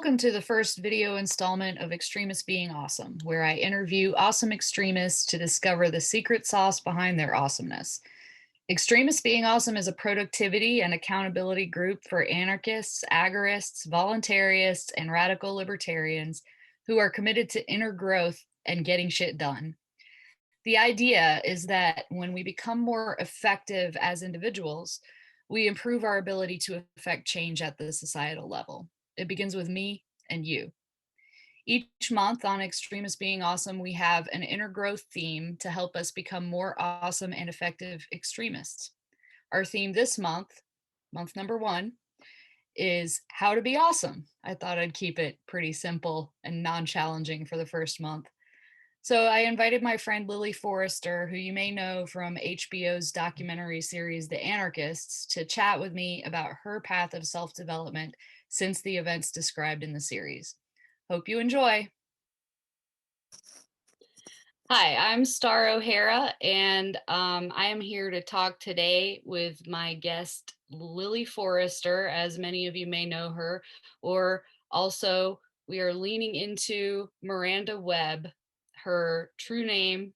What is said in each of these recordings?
Welcome to the first video installment of Extremists Being Awesome, where I interview awesome extremists to discover the secret sauce behind their awesomeness. Extremists Being Awesome is a productivity and accountability group for anarchists, agorists, voluntarists, and radical libertarians who are committed to inner growth and getting shit done. The idea is that when we become more effective as individuals, we improve our ability to affect change at the societal level. It begins with me and you. Each month on Extremists Being Awesome, we have an inner growth theme to help us become more awesome and effective extremists. Our theme this month, month number 1, is how to be awesome. I thought I'd keep it pretty simple and non-challenging for the first month. So I invited my friend Lily Forrester, who you may know from HBO's documentary series, The Anarchists, to chat with me about her path of self-development since the events described in the series. Hope you enjoy. Hi, I'm Starr O'Hara, and I am here to talk today with my guest, Lily Forrester, as many of you may know her, or also we are leaning into Miranda Webb, her true name,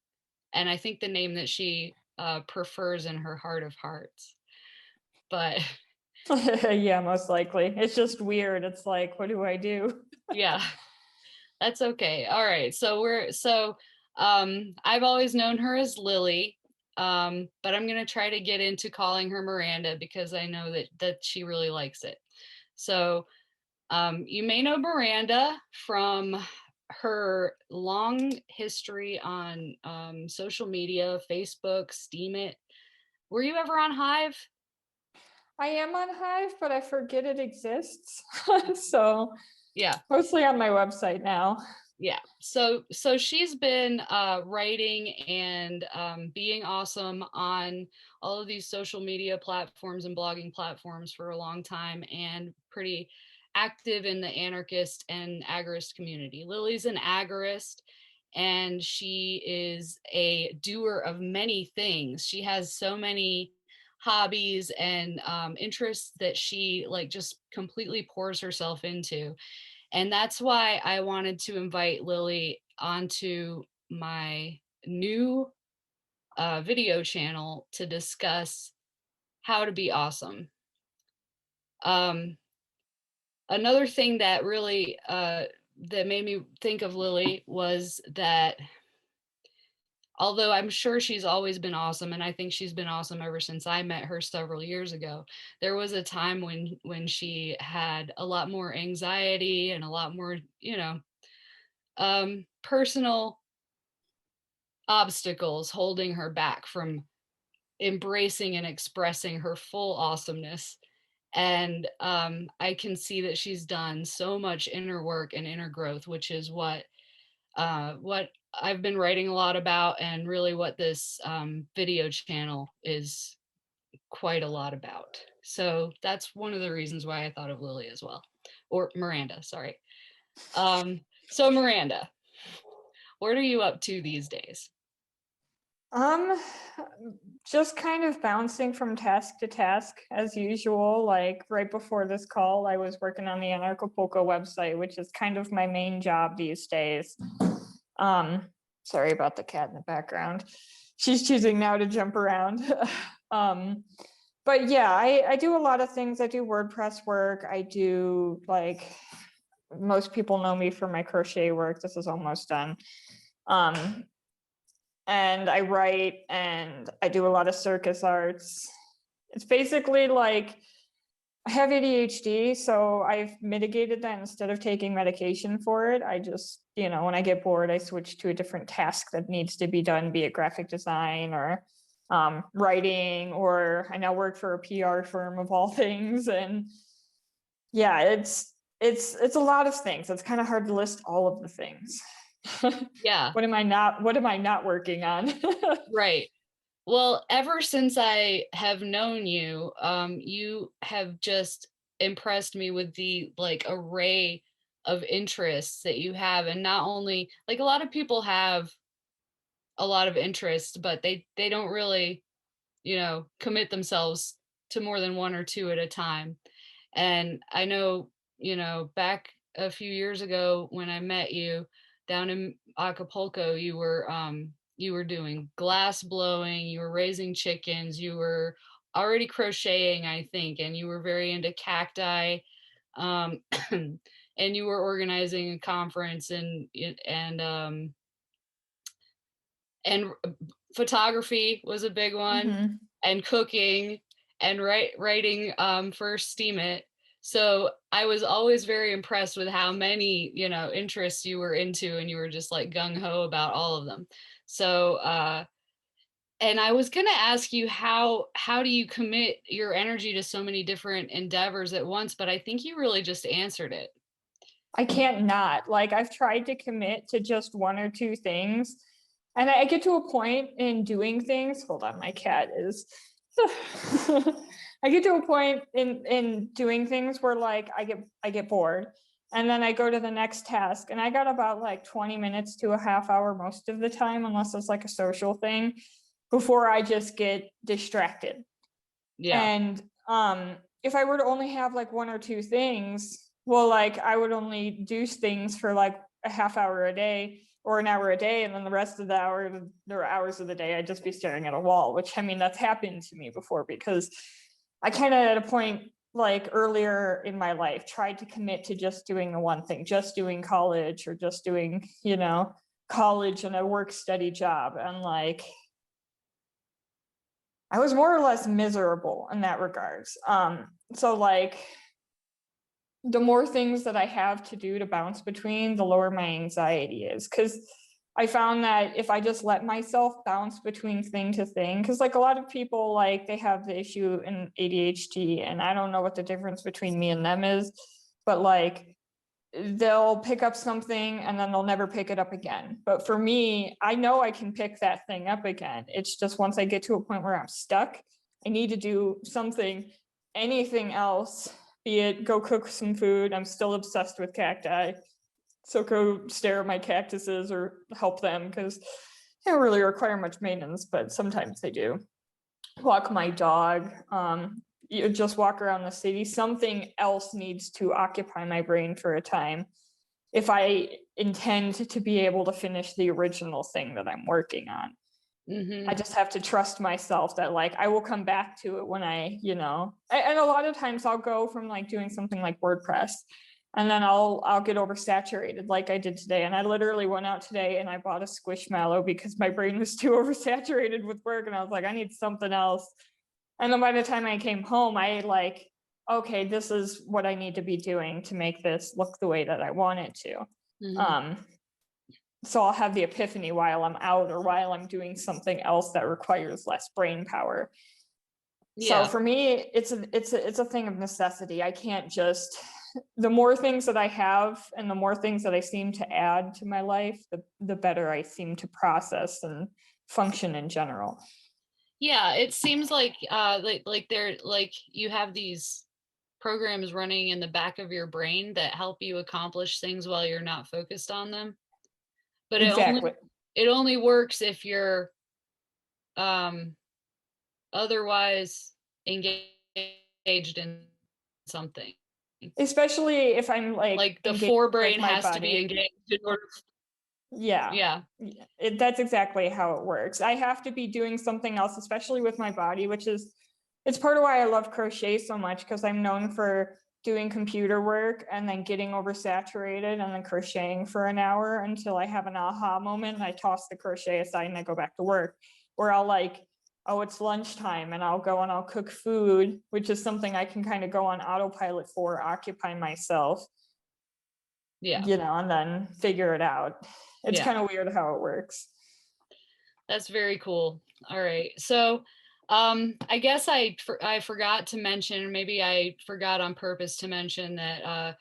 and I think the name that she prefers in her heart of hearts. But yeah, most likely. It's just weird. It's like, what do I do? yeah, that's okay. All right. I've always known her as Lily, but I'm going to try to get into calling her Miranda because I know that she really likes it. So you may know Miranda from her long history on social media, Facebook, Steam It. Were you ever on Hive? I am on Hive, but I forget it exists. So Yeah. mostly on my website now. Yeah. So she's been writing and being awesome on all of these social media platforms and blogging platforms for a long time, and pretty active in the anarchist and agorist community. Lily's an agorist, and she is a doer of many things. She has so many hobbies and interests that she just completely pours herself into. And that's why I wanted to invite Lily onto my new video channel to discuss how to be awesome. Another thing that really that made me think of Lily was that although I'm sure she's always been awesome, and I think she's been awesome ever since I met her several years ago, there was a time when she had a lot more anxiety and a lot more, personal obstacles holding her back from embracing and expressing her full awesomeness. And I can see that she's done so much inner work and inner growth, which is what I've been writing a lot about, and really what this video channel is quite a lot about. So that's one of the reasons why I thought of Lily as well, or Miranda, sorry. So Miranda, what are you up to these days? Just kind of bouncing from task to task as usual. Like right before this call, I was working on the Anarchapulco website, which is kind of my main job these days. Sorry about the cat in the background. She's choosing now to jump around. But yeah, I do a lot of things. I do WordPress work. I do, like, most people know me for my crochet work. This is almost done. And I write and I do a lot of circus arts. It's basically like I have ADHD, so I've mitigated that. Instead of taking medication for it, I just, when I get bored, I switch to a different task that needs to be done, be it graphic design or writing, or I now work for a PR firm of all things. And yeah, it's a lot of things. It's kind of hard to list all of the things. Yeah. What am I not working on? Right. Well, ever since I have known you, you have just impressed me with the array of interests that you have. And not only, a lot of people have a lot of interests, but they don't really, commit themselves to more than one or two at a time. And I know, back a few years ago when I met you down in Acapulco, you were doing glass blowing, you were raising chickens, you were already crocheting, I think, and you were very into cacti. Um, and you were organizing a conference and photography was a big one, Mm-hmm. and cooking and writing for Steam It. So I was always very impressed with how many, interests you were into, and you were just like gung ho about all of them. So, and I was going to ask you how do you commit your energy to so many different endeavors at once, but I think you really just answered it. I can't not. Like, I've tried to commit to just one or two things. And I get to a point in doing things. Hold on, my cat is. I get to a point in doing things where like I get bored. And then I go to the next task. And I got about like 20 minutes to a half hour most of the time, unless it's like a social thing, before I just get distracted. Yeah. And if I were to only have like one or two things, well, like I would only do things for like a half hour a day or an hour a day, and then the rest of the hour or hours of the day I'd just be staring at a wall, which I mean that's happened to me before because I kind of at a point like earlier in my life tried to commit to just doing the one thing, just doing college or just doing, college and a work study job. And like I was more or less miserable in that regards. So like the more things that I have to do to bounce between, the lower my anxiety is. Because I found that if I just let myself bounce between thing to thing, because like a lot of people, like they have the issue in ADHD, and I don't know what the difference between me and them is, but like they'll pick up something and then they'll never pick it up again. But for me, I know I can pick that thing up again. It's just once I get to a point where I'm stuck, I need to do something, anything else, be it go cook some food. I'm still obsessed with cacti. So go stare at my cactuses or help them because they don't really require much maintenance, but sometimes they do. Walk my dog, you just walk around the city. Something else needs to occupy my brain for a time if I intend to be able to finish the original thing that I'm working on. Mm-hmm. I just have to trust myself that like I will come back to it when and a lot of times I'll go from like doing something like WordPress and then I'll get oversaturated like I did today. And I literally went out today and I bought a Squishmallow because my brain was too oversaturated with work. And I was like, I need something else. And then by the time I came home, I like, okay, this is what I need to be doing to make this look the way that I want it to. Mm-hmm. So I'll have the epiphany while I'm out or while I'm doing something else that requires less brain power. So Yeah. for me, it's a thing of necessity. I can't just, the more things that I have and the more things that I seem to add to my life, the better I seem to process and function in general. Yeah, it seems like they're like you have these programs running in the back of your brain that help you accomplish things while you're not focused on them. But Exactly. it only works if you're um otherwise engaged in something. Especially if I'm like Like the engaged with forebrain my has to be body. engaged in order. Yeah. Yeah. That's exactly how it works. I have to be doing something else, especially with my body, which is, it's part of why I love crochet so much because I'm known for doing computer work and then getting oversaturated and then crocheting for an hour until I have an aha moment and I toss the crochet aside and I go back to work. Or I'll like, oh, it's lunchtime and I'll go and I'll cook food, which is something I can kind of go on autopilot for, occupy myself, Yeah. and then figure it out. It's Yeah. kind of weird how it works. That's very cool. All right. So, I guess I forgot to mention, maybe I forgot on purpose to mention that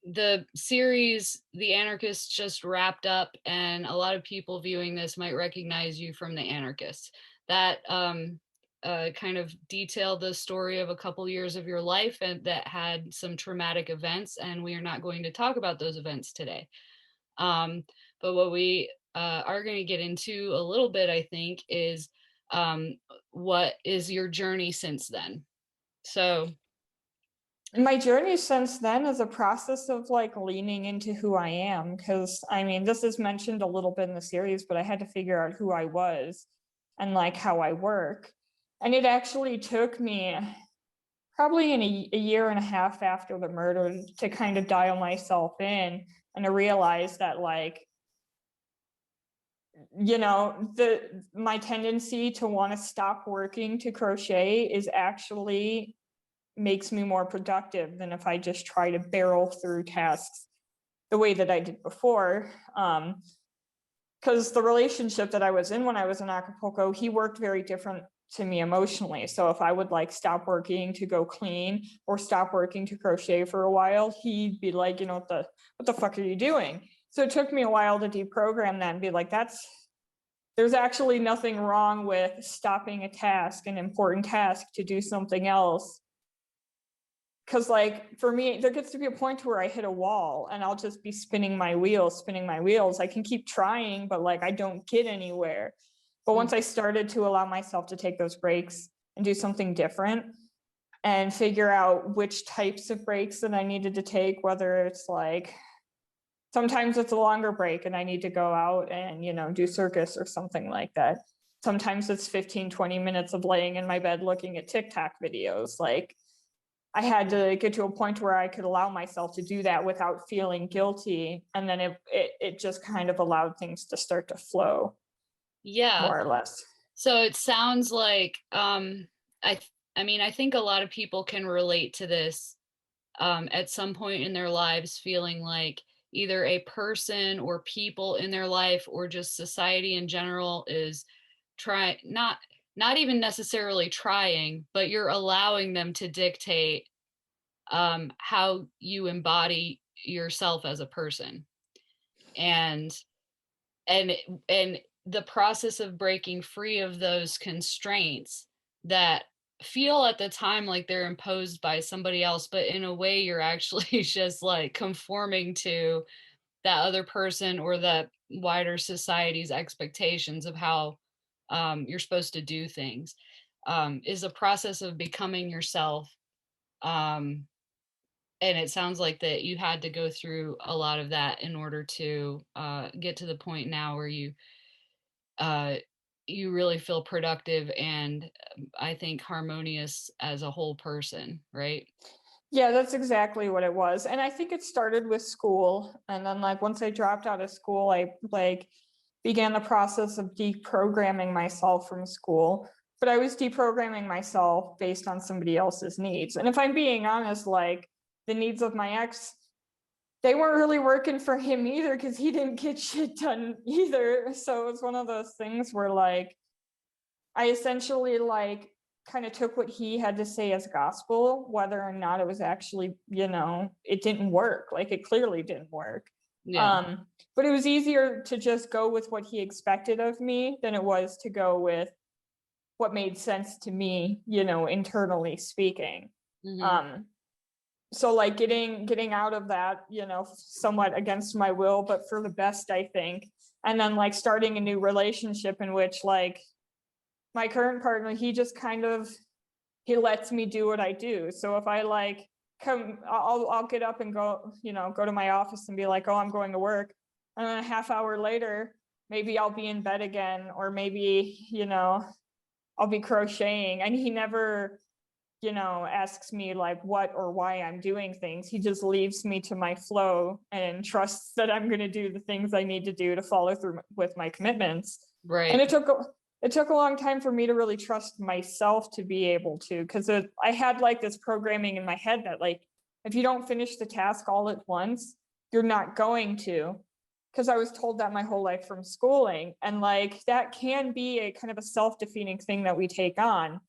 the series The Anarchists just wrapped up, and a lot of people viewing this might recognize you from The Anarchists. That kind of detailed the story of a couple years of your life and that had some traumatic events, and we are not going to talk about those events today. But what we are going to get into a little bit, I think, is what is your journey since then. So My journey since then is a process of like leaning into who I am. Because I mean, this is mentioned a little bit in the series, but I had to figure out who I was and like how I work. And it actually took me probably in a year and a half after the murder to kind of dial myself in and to realize that like, you know, my tendency to want to stop working to crochet is actually makes me more productive than if I just try to barrel through tasks the way that I did before. Because the relationship that I was in when I was in Acapulco, he worked very different to me emotionally. So if I would like stop working to go clean or stop working to crochet for a while, he'd be like, you know, what the fuck are you doing? So it took me a while to deprogram that and be like, there's actually nothing wrong with stopping a task, an important task, to do something else. Because like for me, there gets to be a point where I hit a wall and I'll just be spinning my wheels. I can keep trying, but like I don't get anywhere. But once I started to allow myself to take those breaks and do something different and figure out which types of breaks that I needed to take, whether it's like sometimes it's a longer break and I need to go out and, you know, do circus or something like that. Sometimes it's 15-20 minutes of laying in my bed looking at TikTok videos. Like I had to get to a point where I could allow myself to do that without feeling guilty. And then it just kind of allowed things to start to flow. Yeah. More or less. So it sounds like, I mean, I think a lot of people can relate to this at some point in their lives, feeling like either a person or people in their life or just society in general is not even necessarily trying, but you're allowing them to dictate how you embody yourself as a person. And and and the process of breaking free of those constraints that feel at the time like they're imposed by somebody else, but in a way you're actually just like conforming to that other person or the wider society's expectations of how you're supposed to do things, is a process of becoming yourself. um, and it sounds like that you had to go through a lot of that in order to get to the point now where uh, you really feel productive and I think harmonious as a whole person, right? Yeah, that's exactly what it was. And I think it started with school. And then like once I dropped out of school, I like began the process of deprogramming myself from school. But I was deprogramming myself based on somebody else's needs. And if I'm being honest, like the needs of my ex, they weren't really working for him either because he didn't get shit done either. So it's one of those things where like I essentially like kind of took what he had to say as gospel, whether or not it was actually, you know, it didn't work. Like it clearly didn't work. Yeah. But it was easier to just go with what he expected of me than it was to go with what made sense to me, you know, internally speaking. Mm-hmm. So like getting out of that, you know, somewhat against my will, but for the best, I think. And then like starting a new relationship in which like my current partner, he just kind of he lets me do what I do. So if I like come, I'll get up and go, you know, go to my office and be like, oh, I'm going to work. And then a half hour later, maybe I'll be in bed again, or maybe, you know, I'll be crocheting. And he never, you know, asks me like what or why I'm doing things. He just leaves me to my flow and trusts that I'm going to do the things I need to do to follow through with my commitments. And Right. it took a long time for me to really trust myself to be able to, because I had like this programming in my head that like if you don't finish the task all at once, you're not going to, because I was told that my whole life from schooling. And like that can be a kind of a self-defeating thing that we take on.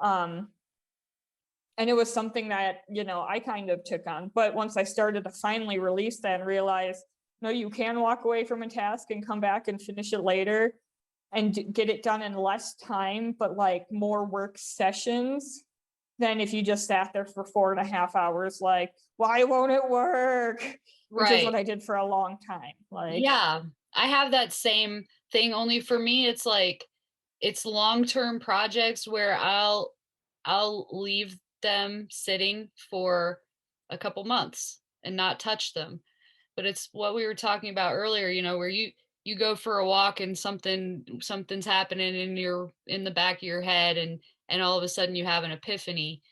And it was something that, you know, I kind of took on. But once I started to finally release that and realize, no, you can walk away from a task and come back and finish it later and get it done in less time, but like more work sessions than if you just sat there for 4.5 hours, like, why won't it work? Which is Right. what I did for a long time. Like, Yeah. I have that same thing, only for me it's like it's long-term projects where I'll leave them sitting for a couple months and not touch them. But it's what we were talking about earlier, where you go for a walk and something's happening in the back of your head, and all of a sudden you have an epiphany.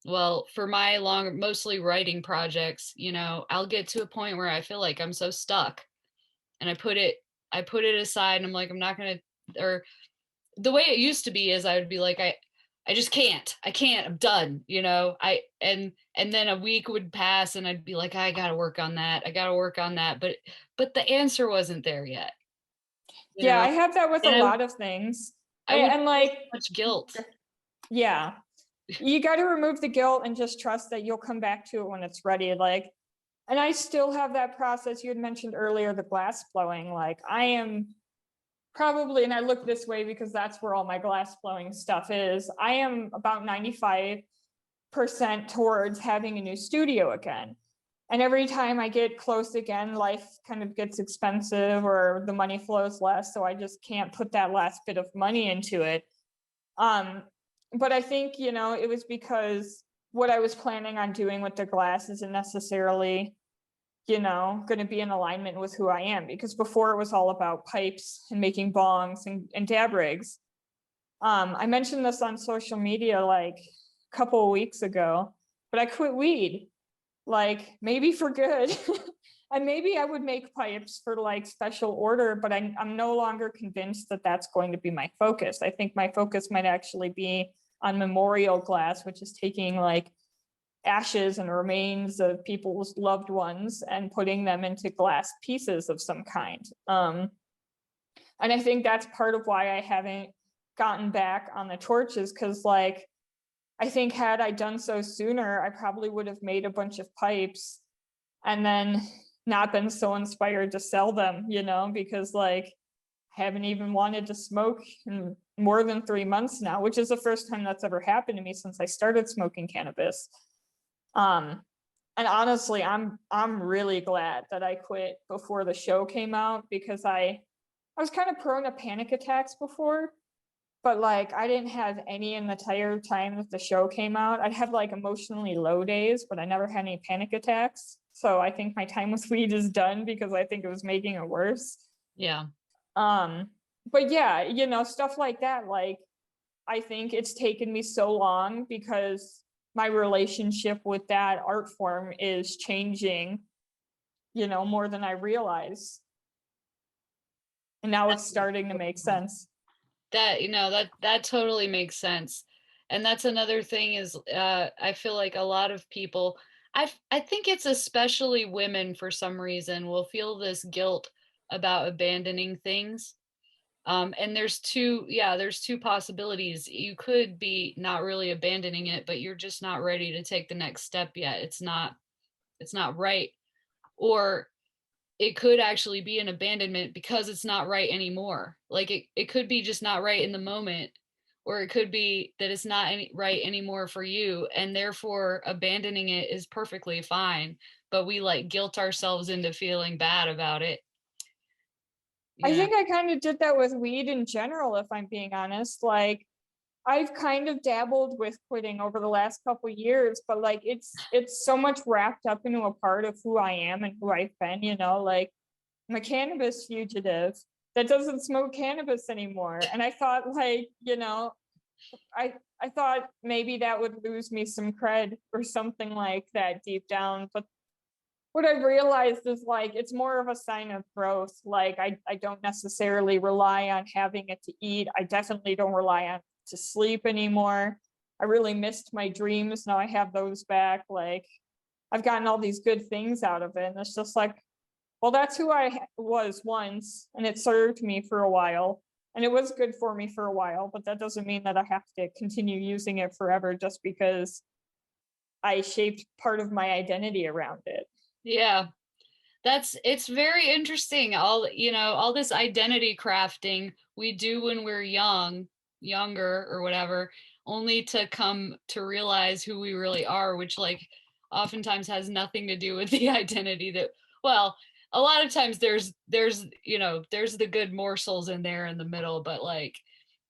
Well, for my mostly writing projects, I'll get to a point where I feel like I'm so stuck, and I put it aside, and I'm like, I'm not gonna, or the way it used to be is I would be like, I just can't. I can't. I'm done. And then a week would pass and I'd be like, I gotta work on that. I gotta work on that. But the answer wasn't there yet, you Yeah, know, I have that with a and lot of things. I would And feel so like, much guilt. yeah, you got to remove the guilt and just trust that you'll come back to it when it's ready. Like, and I still have that process. You had mentioned earlier the glass blowing. Like, I am probably, and I look this way because that's where all my glass blowing stuff is. I am about 95% towards having a new studio again. And every time I get close again, life kind of gets expensive or the money flows less. So I just can't put that last bit of money into it. But I think, it was because what I was planning on doing with the glass isn't necessarily, going to be in alignment with who I am. Because before it was all about pipes and making bongs and dab rigs. I mentioned this on social media like a couple of weeks ago, but I quit weed, like maybe for good. And maybe I would make pipes for like special order, but I'm no longer convinced that that's going to be my focus. I think my focus might actually be on memorial glass, which is taking like ashes and remains of people's loved ones and putting them into glass pieces of some kind. And I think that's part of why I haven't gotten back on the torches, because like I think had I done so sooner, I probably would have made a bunch of pipes and then not been so inspired to sell them, because like I haven't even wanted to smoke in more than 3 months now, which is the first time that's ever happened to me since I started smoking cannabis. And honestly, I'm really glad that I quit before the show came out, because I was kind of prone to panic attacks before, but like I didn't have any in the entire time that the show came out. I'd have like emotionally low days, but I never had any panic attacks. So I think my time with weed is done because I think it was making it worse. Yeah. But yeah, stuff like that. Like I think it's taken me so long because my relationship with that art form is changing, more than I realize. And now it's starting to make sense. That totally makes sense. And that's another thing is, I feel like a lot of people, I think it's especially women for some reason will feel this guilt about abandoning things. And there's two possibilities. You could be not really abandoning it, but you're just not ready to take the next step yet. It's not right. Or it could actually be an abandonment because it's not right anymore. Like it could be just not right in the moment, or it could be that it's not right anymore for you, and therefore abandoning it is perfectly fine. But we like guilt ourselves into feeling bad about it. I You know? think I kind of did that with weed in general, if I'm being honest. Like I've kind of dabbled with quitting over the last couple years, but like it's so much wrapped up into a part of who I am and who I've been, like I'm a cannabis fugitive that doesn't smoke cannabis anymore. And I thought like, I thought maybe that would lose me some cred or something like that deep down. But what I realized is like it's more of a sign of growth. Like I don't necessarily rely on having it to eat. I definitely don't rely on to sleep anymore. I really missed my dreams. Now I have those back. Like I've gotten all these good things out of it. And it's just like, well, that's who I was once, and it served me for a while. And it was good for me for a while, but that doesn't mean that I have to continue using it forever just because I shaped part of my identity around it. Yeah. It's very interesting. All this identity crafting we do when we're younger or whatever, only to come to realize who we really are, which like oftentimes has nothing to do with the identity that, well, a lot of times there's the good morsels in there in the middle, but like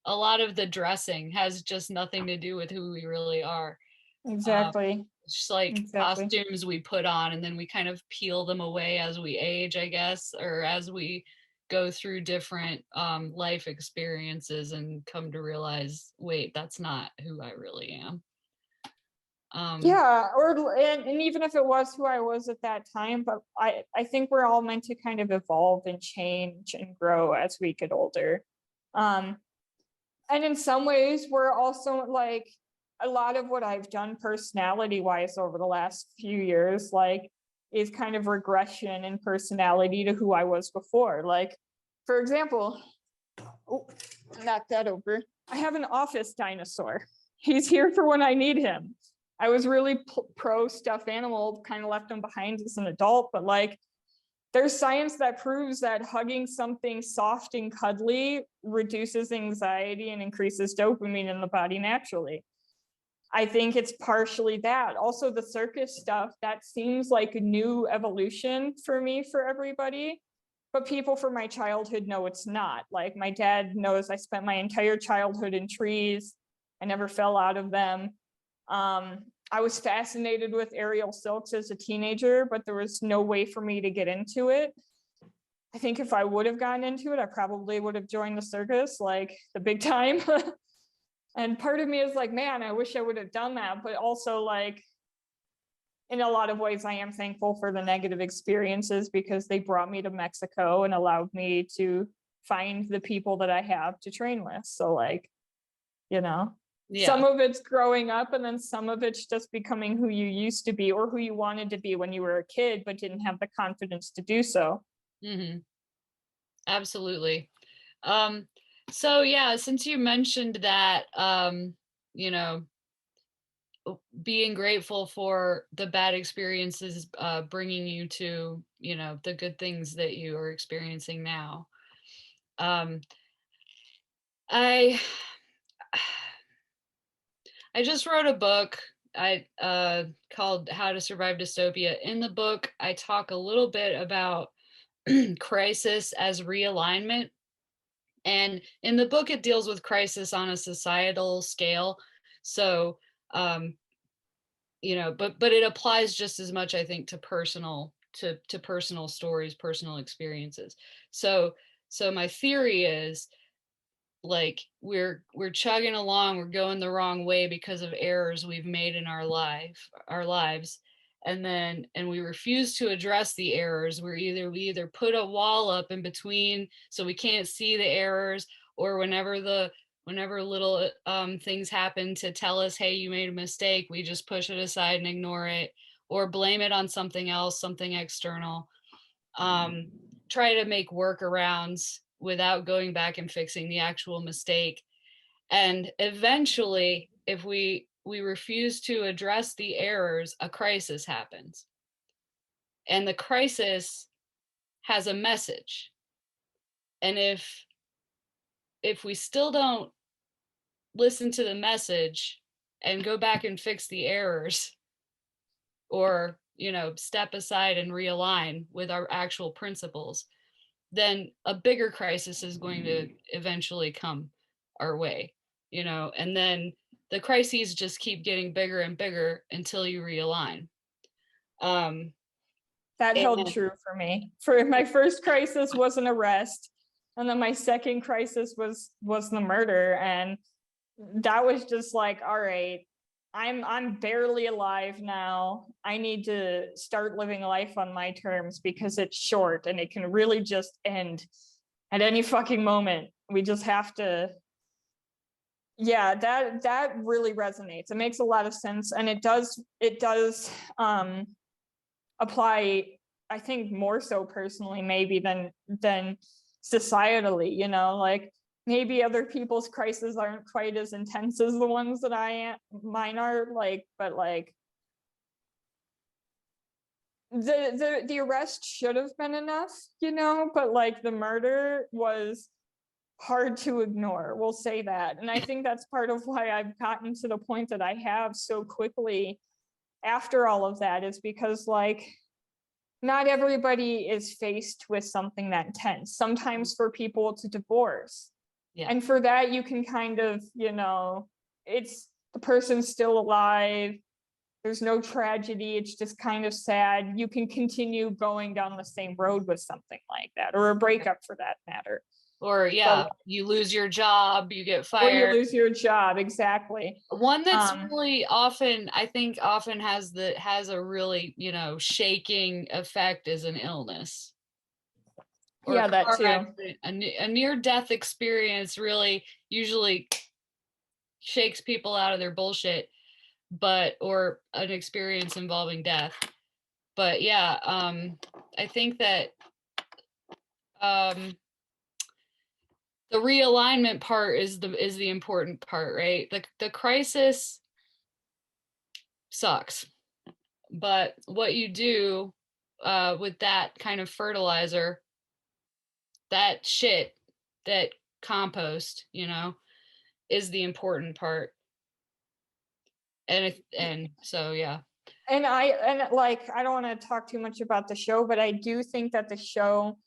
a lot of the dressing has just nothing to do with who we really are. Um, Exactly. It's just like Exactly. costumes we put on and then we kind of peel them away as we age, I guess, or as we go through different life experiences and come to realize, wait, that's not who I really am. Yeah, and even if it was who I was at that time, but I think we're all meant to kind of evolve and change and grow as we get older. Um, and in some ways, we're also like a lot of what I've done personality wise over the last few years, like is kind of regression in personality to who I was before. Like, for example, oh, knock that over. I have an office dinosaur. He's here for when I need him. I was really pro stuffed animal, kind of left him behind as an adult, but like there's science that proves that hugging something soft and cuddly reduces anxiety and increases dopamine in the body naturally. I think it's partially that. Also, the circus stuff, that seems like a new evolution for me, for everybody. But people from my childhood know it's not. Like my dad knows I spent my entire childhood in trees. I never fell out of them. I was fascinated with aerial silks as a teenager, but there was no way for me to get into it. I think if I would have gotten into it, I probably would have joined the circus, like the big time. And part of me is like, man, I wish I would have done that. But also, like, in a lot of ways, I am thankful for the negative experiences because they brought me to Mexico and allowed me to find the people that I have to train with. So, like, you know, some Yeah. of it's growing up and then some of it's just becoming who you used to be or who you wanted to be when you were a kid, but didn't have the confidence to do so. Hmm. Absolutely. Um, so yeah, since you mentioned that, you know, being grateful for the bad experiences, bringing you to, you know, the good things that you are experiencing now. Um, I I just wrote a book called How to Survive Dystopia. In the book, I talk a little bit about crisis as realignment. And in the book, it deals with crisis on a societal scale. So, um, you know, but it applies just as much, I think, to personal stories, personal experiences. So so my theory is like we're chugging along, we're going the wrong way because of errors we've made in our lives, and we refuse to address the errors. We either put a wall up in between so we can't see the errors, or whenever little things happen to tell us, hey, you made a mistake, we just push it aside and ignore it, or blame it on something else, something external. um, Try to make workarounds without going back and fixing the actual mistake. And eventually, if we refuse to address the errors, a crisis happens. And the crisis has a message. And if we still don't listen to the message and go back and fix the errors, or you know, step aside and realign with our actual principles, then a bigger crisis is going to eventually come our way, you know, and then the crises just keep getting bigger and bigger until you realign. Um, That held and true for me. For my first crisis was an arrest, and then my second crisis was the murder, and that was just like, all right, I'm barely alive now. I need to start living life on my terms because it's short and it can really just end at any fucking moment. We just have to. Yeah, that really resonates. It makes a lot of sense, and it does apply, I think, more so personally maybe than societally, you know, like maybe other people's crises aren't quite as intense as the ones that mine are, like, but like the arrest should have been enough, you know, but like the murder was hard to ignore, we'll say that. And I think that's part of why I've gotten to the point that I have so quickly after all of that, is because like not everybody is faced with something that intense. Sometimes for people it's a divorce. yeah, And for that you can kind of, you know, it's the person's still alive. there's no tragedy. It's just kind of sad. You can continue going down the same road with something like that, or a breakup for that matter. Or But, you lose your job, you get or you fired. lose your job. Exactly. One that's really often, I think, often has a really, shaking effect is an illness or Yeah, a that car too. accident. A near-death experience really usually shakes people out of their bullshit, or an experience involving death. But yeah, I think that the realignment part is the important part, right? The crisis sucks, but what you do with that kind of fertilizer, that shit, that compost, is the important part. And so yeah. And I don't want to talk too much about the show, but I do think that the show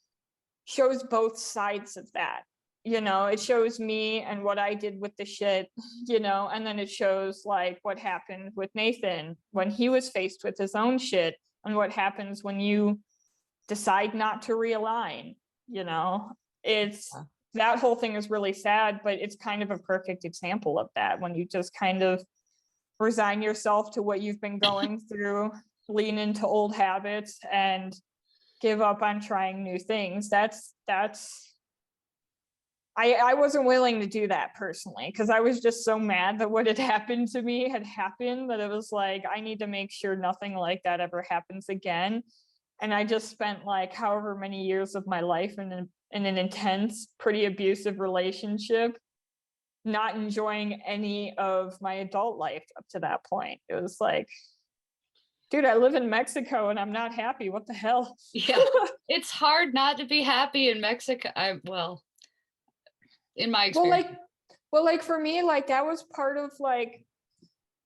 shows both sides of that. It shows me and what I did with the shit, and then it shows like what happened with Nathan when he was faced with his own shit, and what happens when you decide not to realign. It's that whole thing is really sad, but it's kind of a perfect example of that, when you just kind of resign yourself to what you've been going through, lean into old habits, and give up on trying new things. I wasn't willing to do that personally, because I was just so mad that what had happened to me had happened, that it was like, I need to make sure nothing like that ever happens again. And I just spent like however many years of my life in an intense, pretty abusive relationship, not enjoying any of my adult life up to that point. It was like, dude, I live in Mexico and I'm not happy. What the hell? Yeah. It's hard not to be happy in Mexico. In my experience. Well, for me, like that was part of like,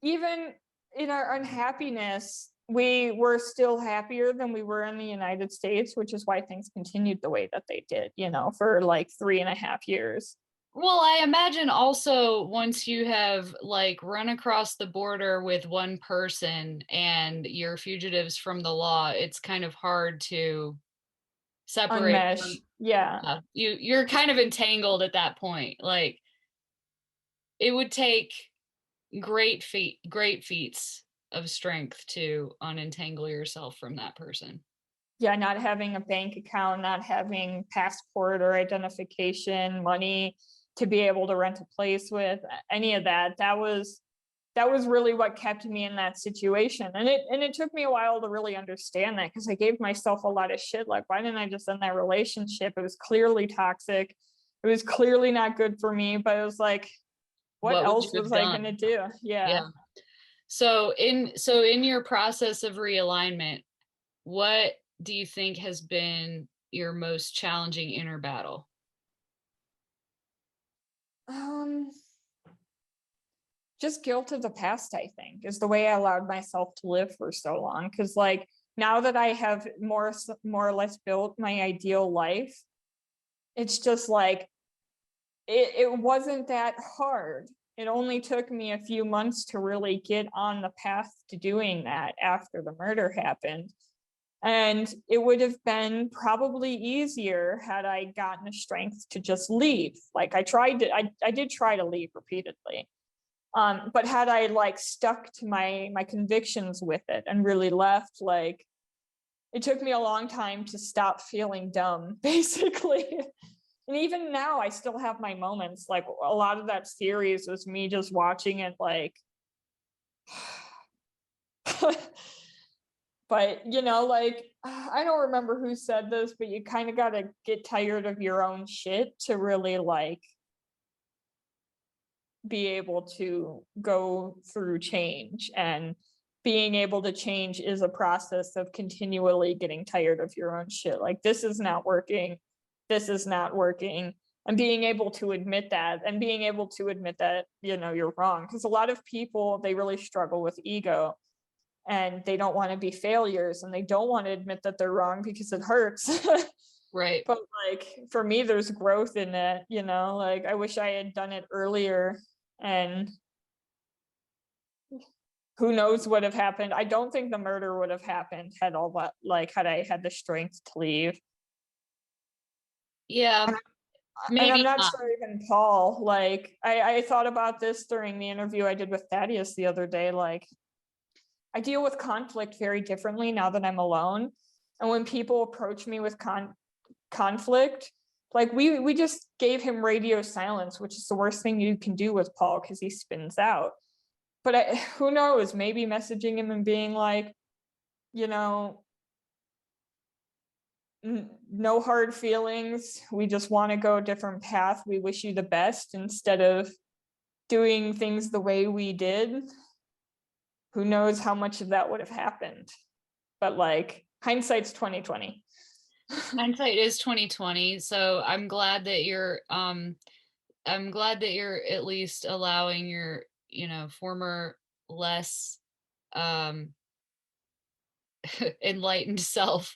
even in our unhappiness, we were still happier than we were in the United States, which is why things continued the way that they did, for like 3.5 years. Well, I imagine also once you have like run across the border with one person and you're fugitives from the law, it's kind of hard to separate from, Unmesh. Yeah. you're kind of entangled at that point. Like it would take great feats of strength to unentangle yourself from that person. Yeah, not having a bank account, not having passport or identification, money to be able to rent a place with, any of that. That was really what kept me in that situation. And it took me a while to really understand that, because I gave myself a lot of shit. Like, why didn't I just end that relationship? It was clearly toxic. It was clearly not good for me, but it was like, what else was I gonna do? Yeah. So in your process of realignment, what do you think has been your most challenging inner battle? Just guilt of the past, I think, is the way I allowed myself to live for so long. Because like now that I have more or less built my ideal life, it's just like it wasn't that hard. It only took me a few months to really get on the path to doing that after the murder happened. And it would have been probably easier had I gotten the strength to just leave. Like I did try to leave repeatedly. But had I like stuck to my convictions with it and really left, like it took me a long time to stop feeling dumb, basically. And even now I still have my moments. Like a lot of that series was me just watching it like but like I don't remember who said this, but you kind of got to get tired of your own shit to really like be able to go through change. And being able to change is a process of continually getting tired of your own shit. Like, this is not working, this is not working, and being able to admit that, and being able to admit that you're wrong. Because a lot of people, they really struggle with ego, and they don't want to be failures, and they don't want to admit that they're wrong because it hurts. Right. But like for me, there's growth in it. Like I wish I had done it earlier and who knows what have happened. I don't think the murder would have happened had I had the strength to leave. Yeah, And I'm maybe not not. sure even Paul, like I thought about this during the interview I did with Thaddeus the other day. Like, I deal with conflict very differently now that I'm alone. And when people approach me with conflict, like we just gave him radio silence, which is the worst thing you can do with Paul because he spins out. But who knows, maybe messaging him and being like, you know, no hard feelings. We just want to go a different path. We wish you the best, instead of doing things the way we did. Who knows how much of that would have happened. But like, hindsight's 2020. Hindsight is 2020. So I'm glad that you're at least allowing your, former less um enlightened self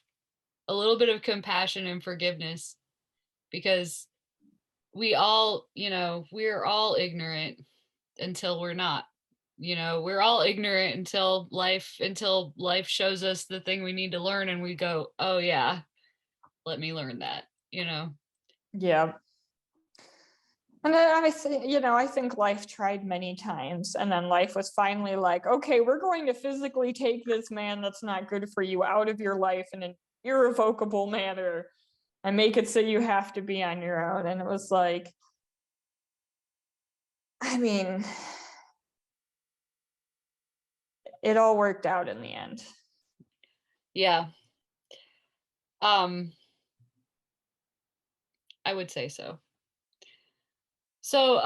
a little bit of compassion and forgiveness, because we're all ignorant until we're not. We're all ignorant until life shows us the thing we need to learn and we go, "Oh yeah, let me learn that." Yeah. And then I think life tried many times, and then life was finally like, okay, we're going to physically take this man that's not good for you out of your life in an irrevocable manner and make it so you have to be on your own. And it was like, I mean, it all worked out in the end. Yeah. Um I would say so. So,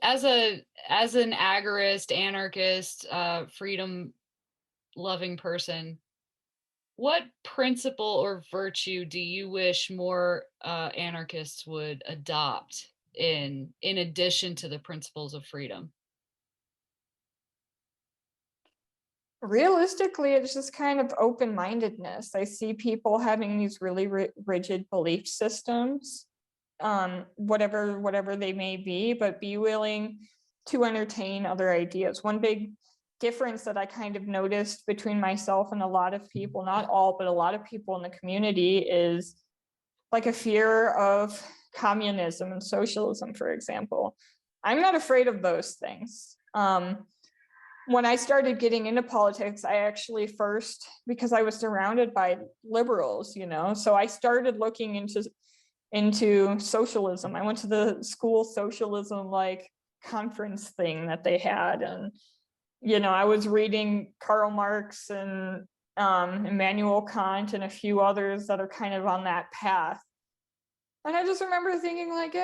as an agorist, anarchist, freedom loving person, what principle or virtue do you wish more anarchists would adopt in addition to the principles of freedom? Realistically, it's just kind of open-mindedness. I see people having these really rigid belief systems, whatever they may be, but be willing to entertain other ideas. One big difference that I kind of noticed between myself and a lot of people, not all, but a lot of people in the community, is like a fear of communism and socialism, for example. I'm not afraid of those things. When I started getting into politics, I actually first, because I was surrounded by liberals, so I started looking into socialism. I went to the school socialism like conference thing that they had, and I was reading Karl Marx and Immanuel Kant and a few others that are kind of on that path. And I just remember thinking like,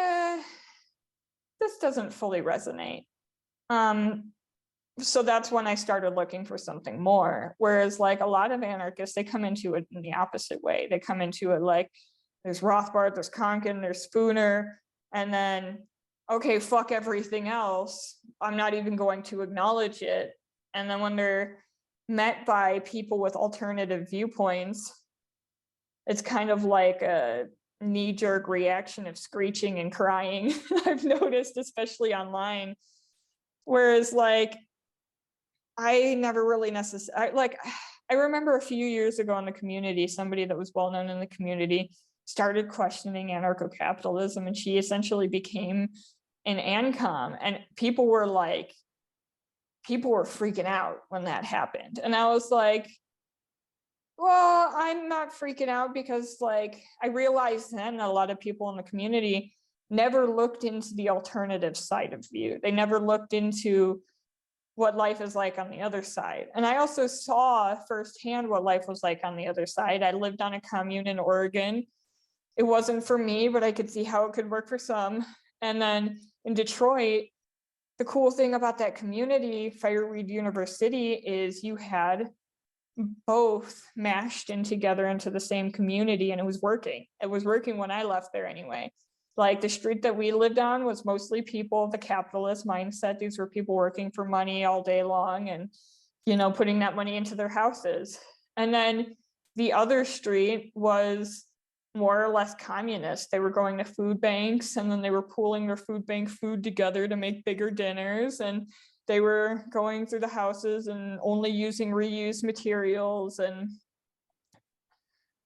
this doesn't fully resonate. So that's when I started looking for something more. Whereas like a lot of anarchists, they come into it in the opposite way. They come into it like, there's Rothbard, there's Konkin, there's Spooner, and then, okay, fuck everything else. I'm not even going to acknowledge it. And then when they're met by people with alternative viewpoints, it's kind of like a knee-jerk reaction of screeching and crying. I've noticed, especially online. Whereas like, I never really necessarily, I remember a few years ago in the community, somebody that was well known in the community started questioning anarcho-capitalism, and she essentially became an ANCOM, and people were freaking out when that happened. And I was like, well, I'm not freaking out, because like I realized then a lot of people in the community never looked into the alternative side of view. They never looked into what life is like on the other side. And I also saw firsthand what life was like on the other side. I lived on a commune in Oregon. It wasn't for me, but I could see how it could work for some. And then in Detroit, the cool thing about that community, Fireweed University, is you had both mashed in together into the same community, and it was working. It was working when I left there anyway. Like the street that we lived on was mostly people of the capitalist mindset. These were people working for money all day long and, putting that money into their houses. And then the other street was more or less communist. They were going to food banks, and then they were pooling their food bank food together to make bigger dinners. And they were going through the houses and only using reused materials, and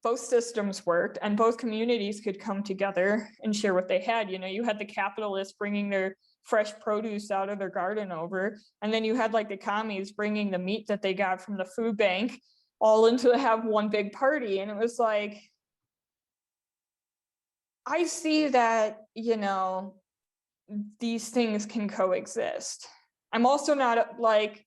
both systems worked and both communities could come together and share what they had. You had the capitalists bringing their fresh produce out of their garden over, and then you had like the commies bringing the meat that they got from the food bank all into have one big party. And it was like, I see that, these things can coexist. I'm also not like,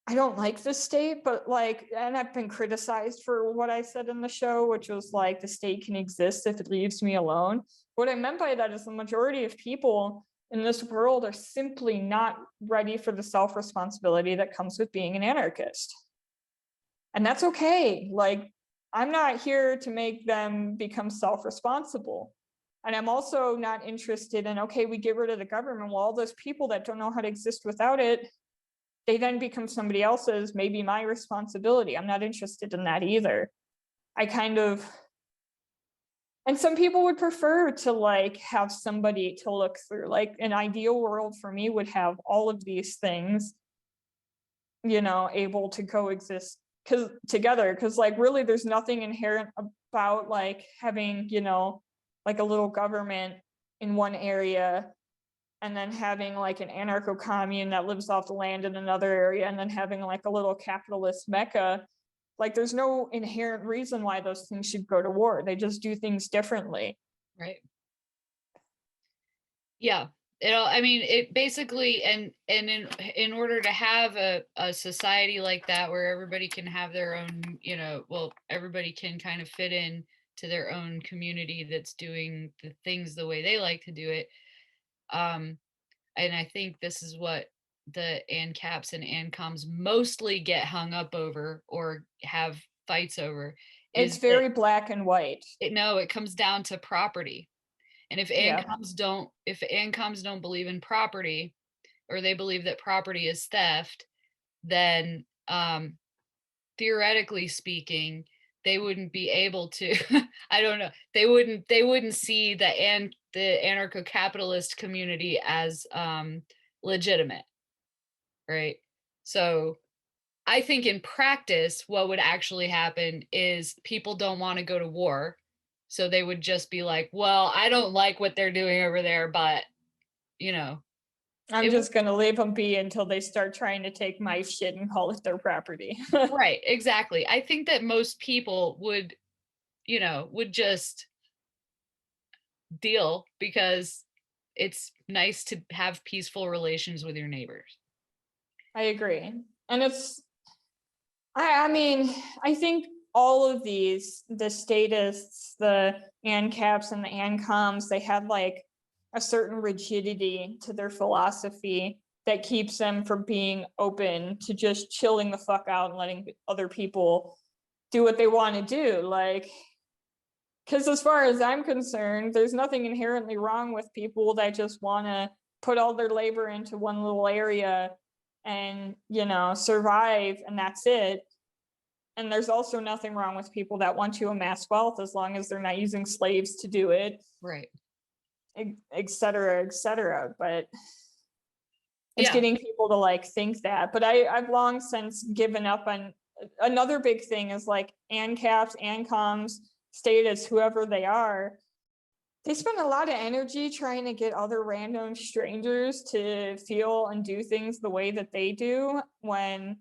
I don't like the state, but like, and I've been criticized for what I said in the show, which was like, the state can exist if it leaves me alone. What I meant by that is the majority of people in this world are simply not ready for the self-responsibility that comes with being an anarchist. And that's okay. Like, I'm not here to make them become self-responsible. And I'm also not interested in, okay, we get rid of the government. Well, all those people that don't know how to exist without it, they then become somebody else's, maybe my responsibility. I'm not interested in that either. And some people would prefer to like have somebody to look through. Like an ideal world for me would have all of these things, able to coexist together. Because like really there's nothing inherent about like having, like a little government in one area, and then having like an anarcho commune that lives off the land in another area, and then having like a little capitalist mecca. Like there's no inherent reason why those things should go to war. They just do things differently. Right. Yeah. It basically, and in order to have a society like that where everybody can have their own, everybody can kind of fit in to their own community that's doing the things the way they like to do it. And I think this is what the ANCAPs and ANCOMs mostly get hung up over or have fights over. It's very black and white. It comes down to property. And if ANCOMs don't believe in property, or they believe that property is theft, then theoretically speaking, they wouldn't be able to I don't know, they wouldn't see the anarcho-capitalist community as legitimate, right? So I think in practice what would actually happen is people don't want to go to war, so they would just be like, well, I don't like what they're doing over there, but I'm just going to leave them be until they start trying to take my shit and call it their property. Right, exactly. I think that most people would just deal because it's nice to have peaceful relations with your neighbors. I agree. And I think all of these, the statists, the ANCAPs and the ANCOMs, they have like a certain rigidity to their philosophy that keeps them from being open to just chilling the fuck out and letting other people do what they want to do. Like, because as far as I'm concerned, there's nothing inherently wrong with people that just want to put all their labor into one little area and, survive, and that's it. And there's also nothing wrong with people that want to amass wealth as long as they're not using slaves to do it. Right. Et cetera, et cetera. But it's getting people to like think that. But I've long since given up on another big thing is like ANCAPs, ANCOMs, statists, whoever they are. They spend a lot of energy trying to get other random strangers to feel and do things the way that they do, when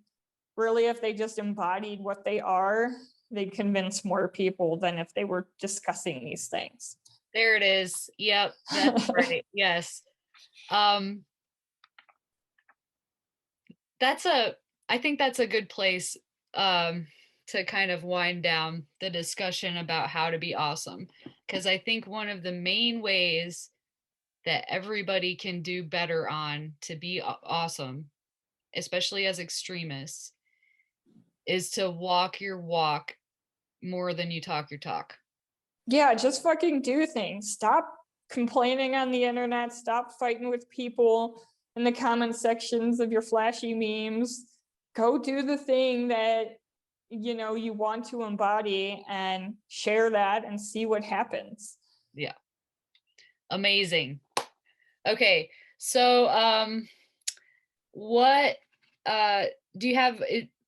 really if they just embodied what they are, they'd convince more people than if they were discussing these things. There it is. Yep, that's right. Yes. I think that's a good place to kind of wind down the discussion about how to be awesome, because I think one of the main ways that everybody can do better on to be awesome, especially as extremists, is to walk your walk more than you talk your talk. Yeah, just fucking do things. Stop complaining on the internet. Stop fighting with people in the comment sections of your flashy memes. Go do the thing that you want to embody and share that and see what happens. Yeah. Amazing. Okay, so what do you have?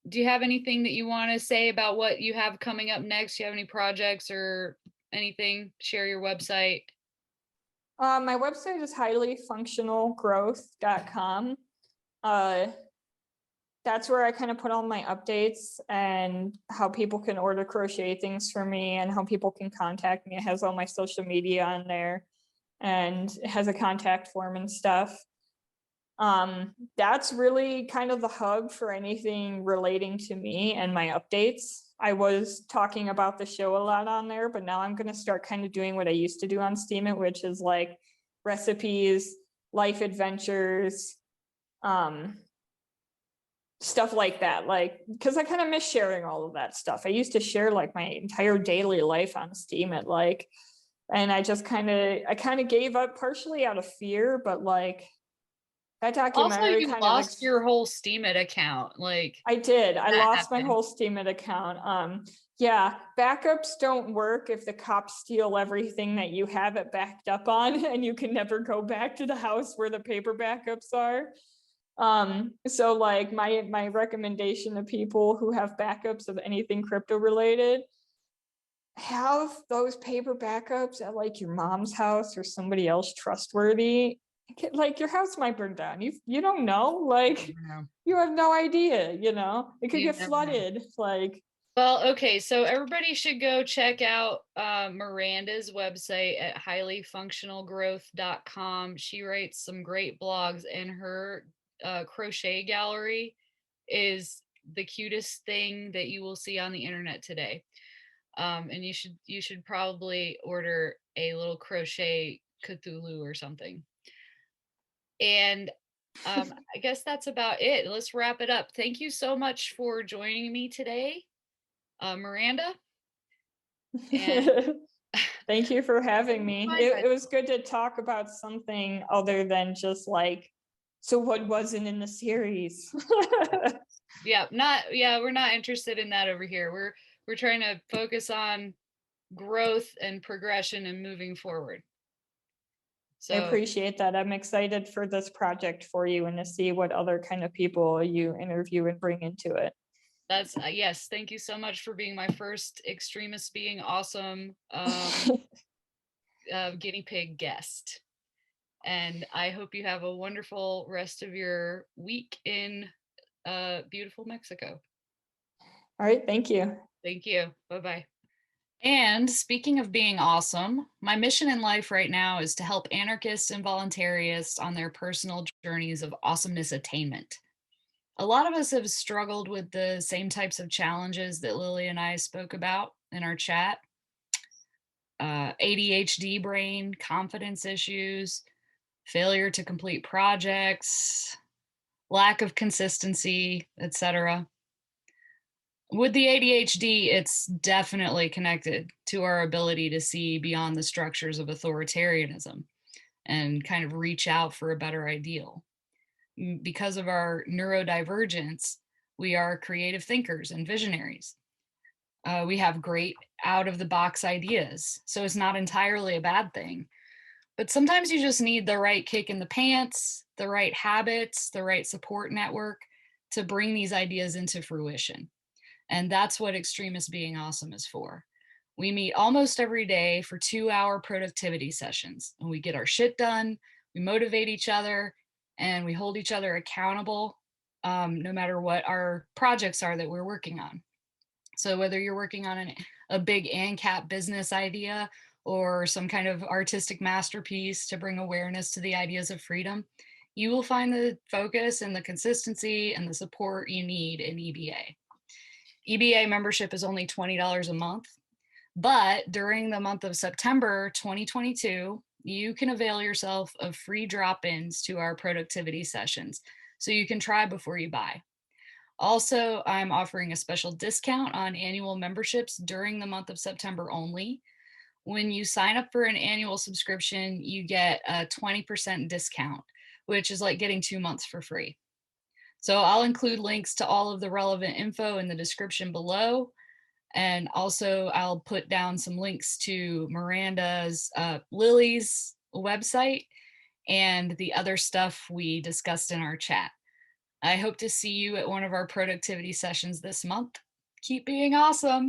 Do you have anything that you want to say about what you have coming up next? Do you have any projects or anything? Share your website. My website is highlyfunctionalgrowth.com. Uh, that's where I kind of put all my updates and how people can order crochet things for me and how people can contact me. It has all my social media on there and it has a contact form and stuff. That's really kind of the hub for anything relating to me and my updates. I was talking about the show a lot on there, but now I'm going to start kind of doing what I used to do on Steemit, which is like recipes, life adventures, stuff like that. Like, because I kind of miss sharing all of that stuff. I used to share like my entire daily life on Steemit, like, and I kind of gave up partially out of fear, but like that Also, documentary you kind of lost your whole Steemit account. Like, I did. I that lost my happened. whole Steemit account. Yeah, backups don't work if the cops steal everything that you have it backed up on and you can never go back to the house where the paper backups are. So like my recommendation to people who have backups of anything crypto related, have those paper backups at like your mom's house or somebody else trustworthy. Like your house might burn down. You don't know. Like No, you have no idea, it could you get never know. flooded. Like Well, okay, so everybody should go check out Miranda's website at highlyfunctionalgrowth.com. She writes some great blogs, and her crochet gallery is the cutest thing that you will see on the internet today. And you should probably order a little crochet Cthulhu or something. And I guess that's about it. Let's wrap it up. Thank you so much for joining me today, Miranda. And thank you for having me. my It was good to talk about something other than just like, so what wasn't in the series. we're not interested in that over here. We're trying to focus on growth and progression and moving forward. I So appreciate that. I'm excited for this project for you and to see what other kind of people you interview and bring into it. that's yes, thank you so much for being my first Extremists Being Awesome guinea pig guest. And I hope you have a wonderful rest of your week in beautiful Mexico. All right, thank you. Thank you. Bye bye. And speaking of being awesome, my mission in life right now is to help anarchists and voluntarists on their personal journeys of awesomeness attainment. A lot of us have struggled with the same types of challenges that Lily and I spoke about in our chat: ADHD brain, confidence issues, failure to complete projects, lack of consistency, etc. With the ADHD, it's definitely connected to our ability to see beyond the structures of authoritarianism and kind of reach out for a better ideal. Because of our neurodivergence, we are creative thinkers and visionaries. We have great out of the box ideas, so it's not entirely a bad thing. But sometimes you just need the right kick in the pants, the right habits, the right support network to bring these ideas into fruition. And that's what Extremists Being Awesome is for. We meet almost every day for 2-hour productivity sessions, and we get our shit done, we motivate each other, and we hold each other accountable, no matter what our projects are that we're working on. So whether you're working on a big ANCAP business idea or some kind of artistic masterpiece to bring awareness to the ideas of freedom, you will find the focus and the consistency and the support you need in EBA. EBA membership is only $20 a month, but during the month of September 2022, you can avail yourself of free drop-ins to our productivity sessions, so you can try before you buy. Also, I'm offering a special discount on annual memberships during the month of September only. When you sign up for an annual subscription, you get a 20% discount, which is like getting 2 months for free. So I'll include links to all of the relevant info in the description below. And also I'll put down some links to Miranda's, Lily's website and the other stuff we discussed in our chat. I hope to see you at one of our productivity sessions this month. Keep being awesome.